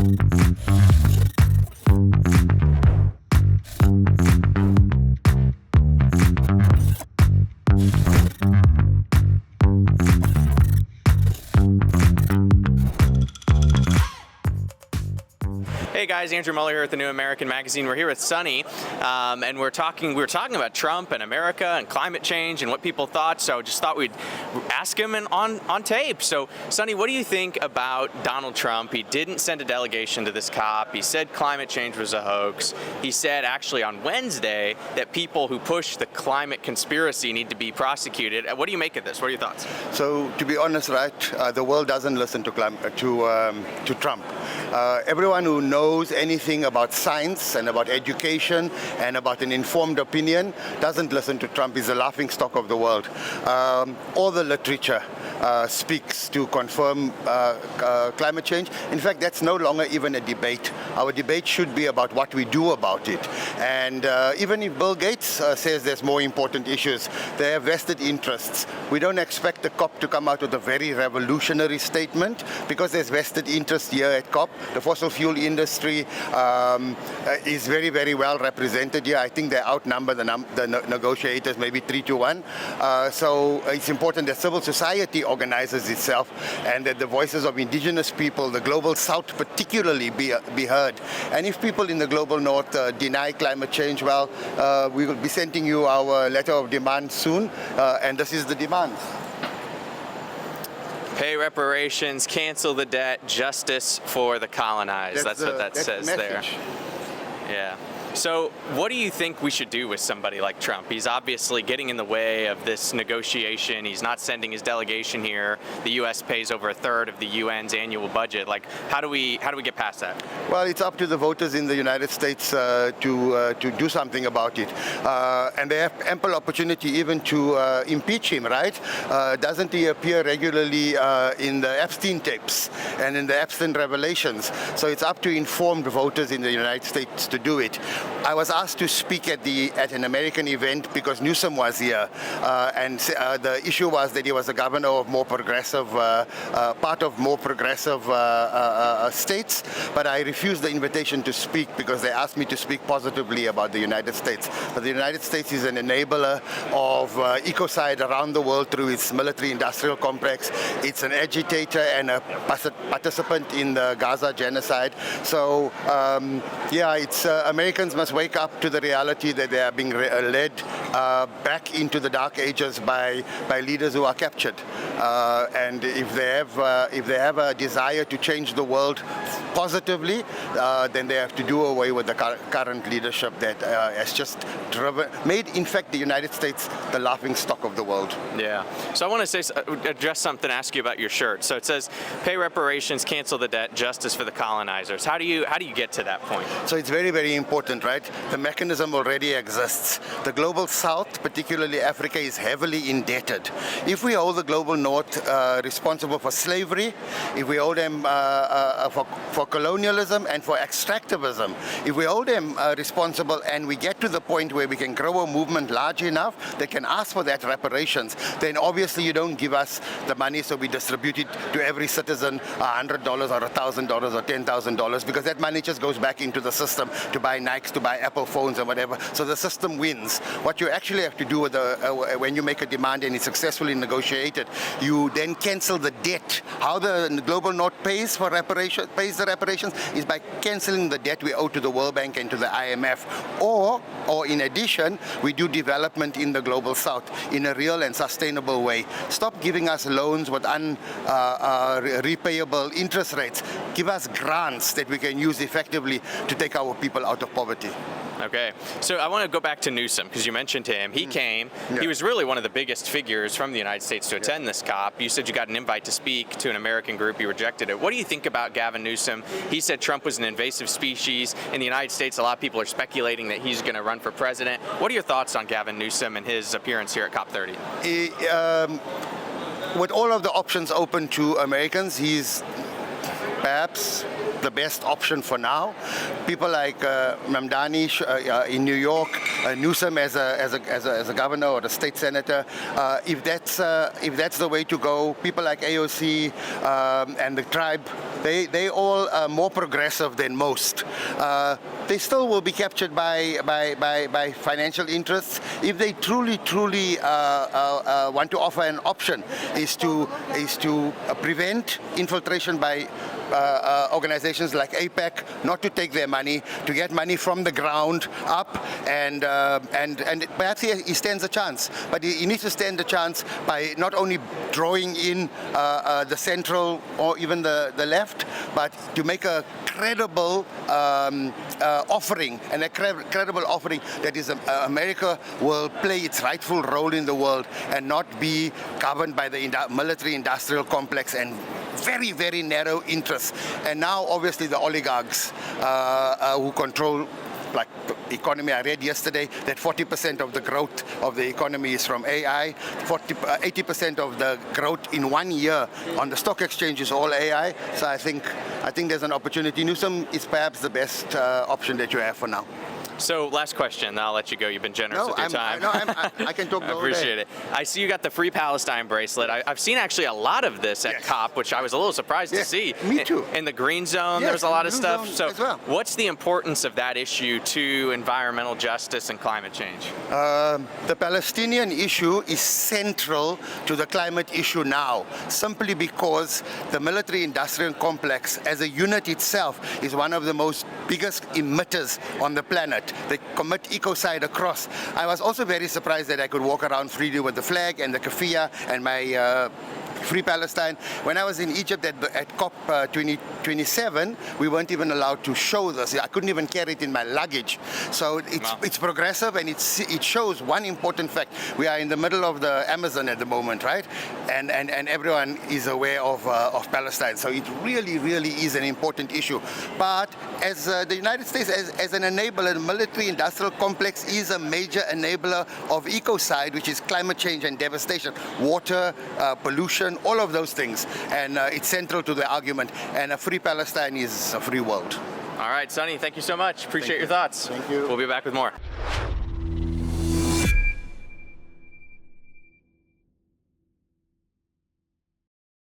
Hey guys, Andrew Muller here at the New American Magazine. We're here with Sonny, and we were talking about Trump and America and climate change and what people thought. So just thought we'd ask him on tape. So Sonny, what do you think about Donald Trump? He didn't send a delegation to this COP. He said climate change was a hoax. He said actually on Wednesday that people who push the climate conspiracy need to be prosecuted. What do you make of this? What are your thoughts? So to be honest, right, the world doesn't listen to Trump. Everyone who knows anything about science and about education and about an informed opinion doesn't listen to Trump. He's the laughingstock of the world. All the literature speaks to confirm climate change. In fact, that's no longer even a debate. Our debate should be about what we do about it. And even if Bill Gates says there's more important issues, they have vested interests. We don't expect the COP to come out with a very revolutionary statement because there's vested interest here at COP. The fossil fuel industry is very, very well represented here. I think they outnumber the negotiators maybe 3-1. So it's important that civil society organizes itself and that the voices of indigenous people, the global south particularly, be heard. And if people in the global north deny climate change, well, we will be sending you our letter of demand soon, and this is the demand. Pay reparations, cancel the debt, justice for the colonized. That's what that says there. Yeah. So what do you think we should do with somebody like Trump? He's obviously getting in the way of this negotiation. He's not sending his delegation here. The U.S. pays over 1/3 of the UN's annual budget. Like, how do we get past that? Well, it's up to the voters in the United States to do something about it. And they have ample opportunity even to impeach him, right? Doesn't he appear regularly in the Epstein tapes and in the Epstein revelations? So it's up to informed voters in the United States to do it. I was asked to speak at an American event because Newsom was here, and the issue was that he was the governor of more progressive, part of more progressive states, but I refused the invitation to speak because they asked me to speak positively about the United States. But the United States is an enabler of ecocide around the world through its military-industrial complex. It's an agitator and a participant in the Gaza genocide. So, yeah, it's Americans must wake up to the reality that they are being led back into the dark ages by leaders who are captured. And if they have a desire to change the world positively, then they have to do away with the current leadership that has just made, in fact, the United States the laughingstock of the world. Yeah. So I want to address something, ask you about your shirt. So it says, pay reparations, cancel the debt, justice for the colonizers. How do you get to that point? So it's very, very important, right? The mechanism already exists. The global south, particularly Africa, is heavily indebted. If we hold the global north responsible for slavery, if we hold them for colonialism and for extractivism, if we hold them responsible and we get to the point where we can grow a movement large enough that can ask for that reparations, then obviously you don't give us the money so we distribute it to every citizen $100 or $1,000 or $10,000 because that money just goes back into the system to buy Nikes, to buy Apple phones and whatever. So the system wins. What you actually have to do with when you make a demand and it's successfully negotiated, you then cancel the debt. How the global north pays the reparations is by canceling the debt we owe to the World Bank and to the IMF. Or in addition, we do development in the global south in a real and sustainable way. Stop giving us loans with repayable interest rates. Give us grants that we can use effectively to take our people out of poverty. Okay, so I want to go back to Newsom because you mentioned him. He came. Yeah. He was really one of the biggest figures from the United States to attend this COP. You said you got an invite to speak to an American group. You rejected it. What do you think about Gavin Newsom? He said Trump was an invasive species. In the United States, a lot of people are speculating that he's going to run for president. What are your thoughts on Gavin Newsom and his appearance here at COP30? With all of the options open to Americans, he's perhaps the best option for now. People like Mamdani in New York, Newsom as a governor or a state senator, if that's the way to go, people like AOC and the tribe, they all are more progressive than most. They still will be captured by financial interests. If they truly want to offer an option, is to prevent infiltration by organizations like APEC, not to take their money, to get money from the ground up, and perhaps he stands a chance. But he needs to stand a chance by not only drawing in the central or even the left, but to make a credible offering, and a credible offering that is America will play its rightful role in the world and not be governed by the military-industrial complex and very, very narrow interests. And now, obviously, the oligarchs who control like the economy. I read yesterday that 40% of the growth of the economy is from AI. 80% of the growth in 1 year on the stock exchange is all AI. So I think there's an opportunity. Newsom is perhaps the best option that you have for now. So last question, I'll let you go. You've been generous with your time. I can talk the whole day. I appreciate it. I see you got the Free Palestine bracelet. I've seen actually a lot of this at COP, which I was a little surprised to see. Me too. In the green zone, Yes, there's a lot of stuff. So what's the importance of that issue to environmental justice and climate change? The Palestinian issue is central to the climate issue now, simply because the military-industrial complex as a unit itself is one of the most biggest emitters on the planet. They commit ecocide across. I was also very surprised that I could walk around freely with the flag and the keffiyeh and my Free Palestine. When I was in Egypt at COP27, we weren't even allowed to show this. I couldn't even carry it in my luggage. So it's progressive, and it shows one important fact. We are in the middle of the Amazon at the moment, right? And everyone is aware of Palestine. So it really, really is an important issue. But as the United States, as an enabler, the military-industrial complex is a major enabler of ecocide, which is climate change and devastation, water, pollution, all of those things. And it's central to the argument. And a free Palestine is a free world. All right, Sonny, thank you so much. Appreciate your thoughts. Thank you. We'll be back with more.